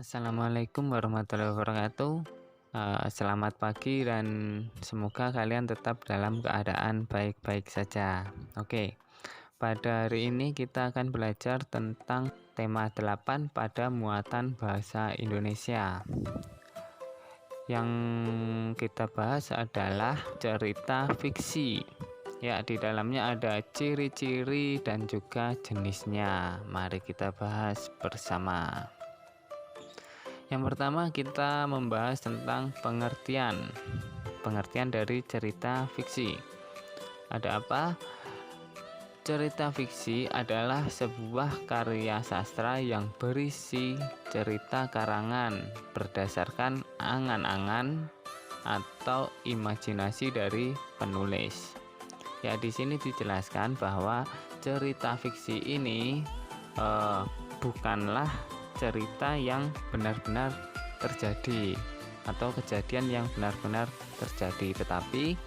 Assalamualaikum warahmatullahi wabarakatuh. Selamat pagi dan semoga kalian tetap dalam keadaan baik-baik saja. Oke, pada hari ini kita akan belajar tentang tema 8 pada muatan bahasa Indonesia. Yang kita bahas adalah cerita fiksi. Ya, di dalamnya ada ciri-ciri dan juga jenisnya. Mari kita bahas bersama. Yang pertama kita membahas tentang pengertian dari cerita fiksi. Ada apa? Cerita fiksi adalah sebuah karya sastra yang berisi cerita karangan berdasarkan angan-angan atau imajinasi dari penulis. Ya, di sini dijelaskan bahwa cerita fiksi ini bukanlah cerita yang benar-benar terjadi atau kejadian yang benar-benar terjadi, tetapi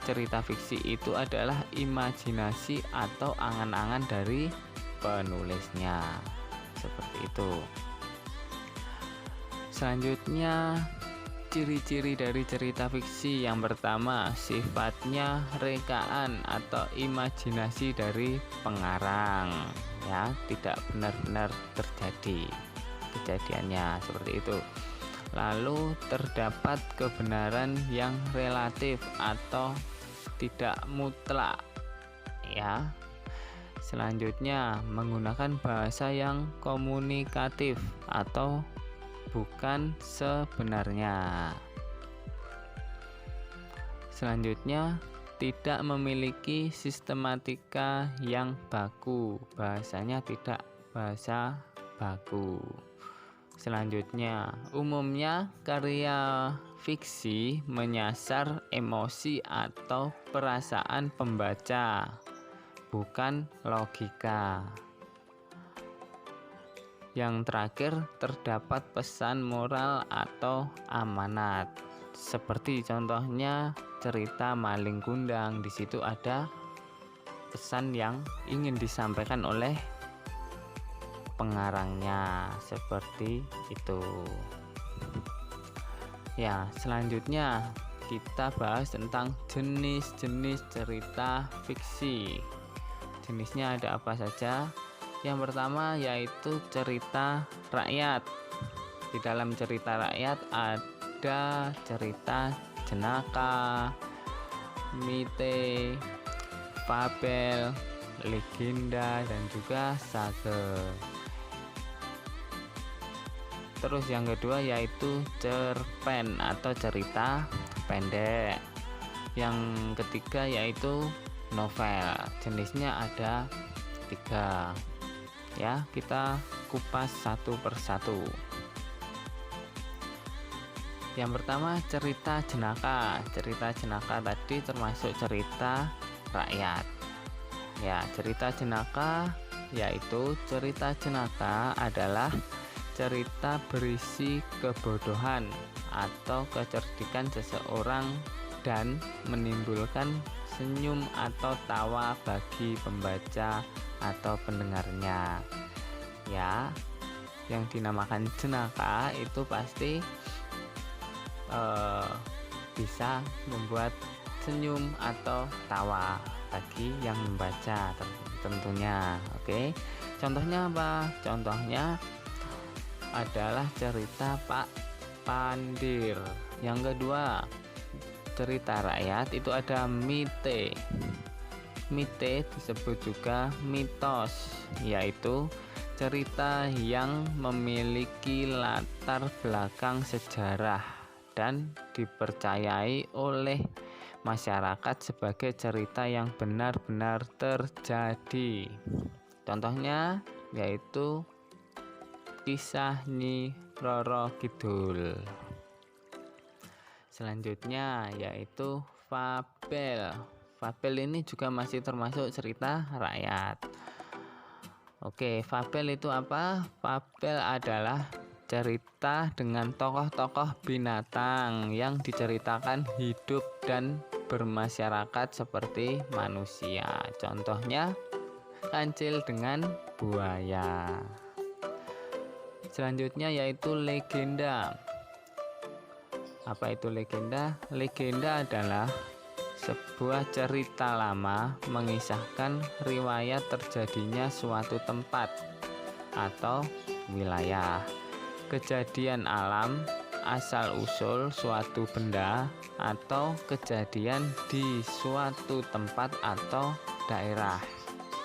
cerita fiksi itu adalah imajinasi atau angan-angan dari penulisnya. Seperti itu. Selanjutnya, ciri-ciri dari cerita fiksi. Yang pertama, sifatnya rekaan atau imajinasi dari pengarang, ya, tidak benar-benar terjadi kejadiannya, seperti itu. Lalu terdapat kebenaran yang relatif atau tidak mutlak, ya. Selanjutnya, menggunakan bahasa yang komunikatif atau bukan sebenarnya. Selanjutnya, tidak memiliki sistematika yang baku, bahasanya tidak bahasa baku. Selanjutnya, umumnya karya fiksi menyasar emosi atau perasaan pembaca, bukan logika. Yang terakhir, terdapat pesan moral atau amanat. Seperti contohnya cerita Maling Kundang, di situ ada pesan yang ingin disampaikan oleh pengarangnya, seperti itu. Ya, selanjutnya kita bahas tentang jenis-jenis cerita fiksi. Jenisnya ada apa saja? Yang pertama yaitu cerita rakyat. Di dalam cerita rakyat ada cerita jenaka, mite, fabel, legenda, dan juga sage. Terus yang kedua yaitu cerpen atau cerita pendek. Yang ketiga yaitu novel. Jenisnya ada 3. Ya, kita kupas satu persatu. Yang pertama cerita jenaka. Cerita jenaka tadi termasuk cerita rakyat. Ya, cerita jenaka yaitu cerita jenaka adalah cerita berisi kebodohan atau kecerdikan seseorang dan menimbulkan senyum atau tawa bagi pembaca atau pendengarnya. Ya, yang dinamakan jenaka itu pasti bisa membuat senyum atau tawa bagi yang membaca tentunya. Oke, contohnya apa? Contohnya adalah cerita Pak Pandir. Yang kedua, cerita rakyat itu ada mite. Mite disebut juga mitos, yaitu cerita yang memiliki latar belakang sejarah dan dipercayai oleh masyarakat sebagai cerita yang benar-benar terjadi. Contohnya yaitu kisah Nyi Roro Kidul. Selanjutnya yaitu fabel. Fabel ini juga masih termasuk cerita rakyat. Oke, fabel itu apa? Fabel adalah cerita dengan tokoh-tokoh binatang yang diceritakan hidup dan bermasyarakat seperti manusia. Contohnya kancil dengan buaya. Selanjutnya yaitu legenda. Apa itu legenda? Legenda adalah sebuah cerita lama mengisahkan riwayat terjadinya suatu tempat atau wilayah, kejadian alam, asal-usul suatu benda, atau kejadian di suatu tempat atau daerah.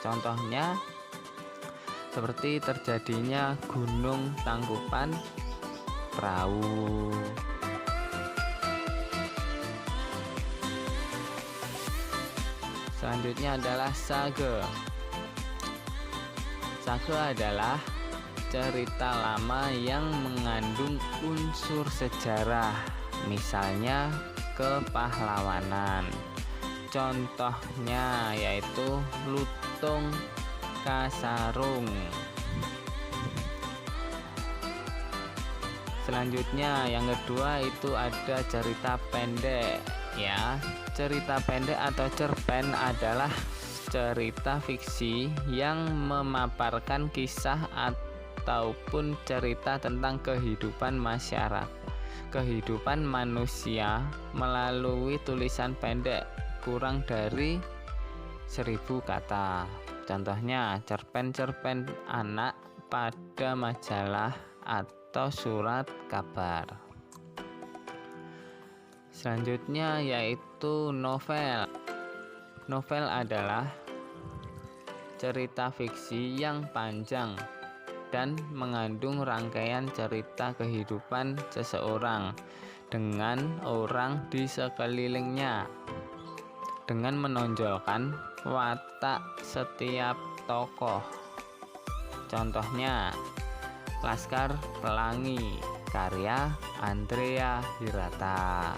Contohnya seperti terjadinya Gunung Tangkupan Perahu. Selanjutnya adalah sage. Sage adalah cerita lama yang mengandung unsur sejarah, misalnya kepahlawanan. Contohnya yaitu Lutung Kasarung. Selanjutnya yang kedua itu ada cerita pendek. Ya, cerita pendek atau cerpen adalah cerita fiksi yang memaparkan kisah ataupun cerita tentang kehidupan masyarakat, kehidupan manusia melalui tulisan pendek kurang dari 1000 kata. Contohnya cerpen-cerpen anak pada majalah atau surat kabar. Selanjutnya yaitu novel. Novel adalah cerita fiksi yang panjang dan mengandung rangkaian cerita kehidupan seseorang dengan orang di sekelilingnya, dengan menonjolkan watak setiap tokoh. Contohnya Laskar Pelangi karya Andrea Hirata.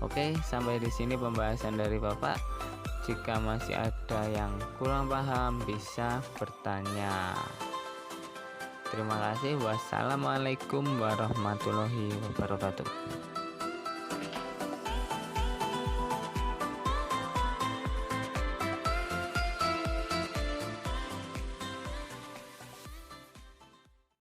Oke, sampai di sini pembahasan dari Bapak. Jika masih ada yang kurang paham bisa bertanya. Terima kasih. Wassalamualaikum warahmatullahi wabarakatuh.